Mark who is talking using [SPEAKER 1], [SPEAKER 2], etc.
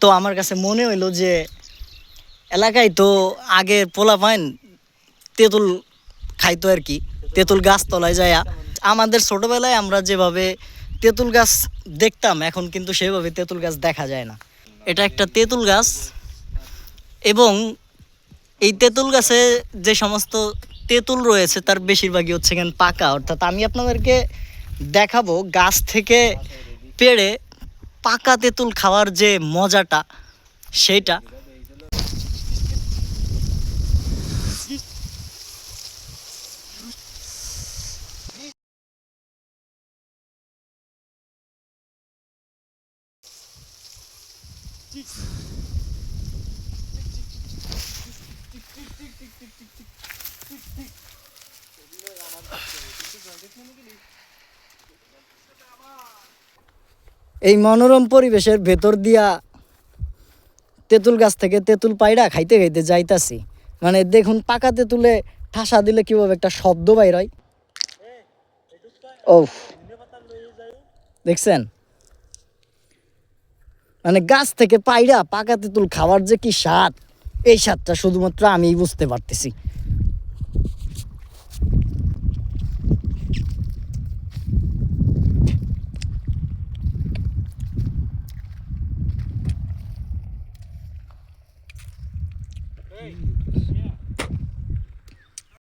[SPEAKER 1] তো আমার কাছে মনে হইলো যে এলাকায় তো আগে পোলাপাইন তেঁতুল খাইতো আর কি, তেঁতুল গাছ তলায় যায়। আমাদের ছোটবেলায় আমরা যেভাবে তেঁতুল গাছ দেখতাম এখন কিন্তু সেভাবে তেঁতুল গাছ দেখা যায় না। এটা একটা তেঁতুল গাছ এবং এই তেঁতুল গাছে যে সমস্ত তেঁতুল রয়েছে তার বেশিরভাগই হচ্ছে কেন পাকা, অর্থাৎ আমি আপনাদেরকে দেখাবো গাছ থেকে পেড়ে পাকা তেঁতুল খাওয়ার যে মজাটা সেইটা। এই মনোরম পরিবেশের ভেতর দিয়া তেঁতুল গাছ থেকে তেঁতুল পাইড়া খাইতে খাইতে যাইতাছি। মানে দেখুন পাকা তেঁতুলে ঠাসা দিলে কিভাবে একটা শব্দ বাইর হয়। ও দেখছেন, মানে গাছ থেকে পাইড়া পাকা তেঁতুল খাওয়ার যে কি স্বাদ, এই স্বাদটা শুধুমাত্র আমিই বুঝতে পারতেছি।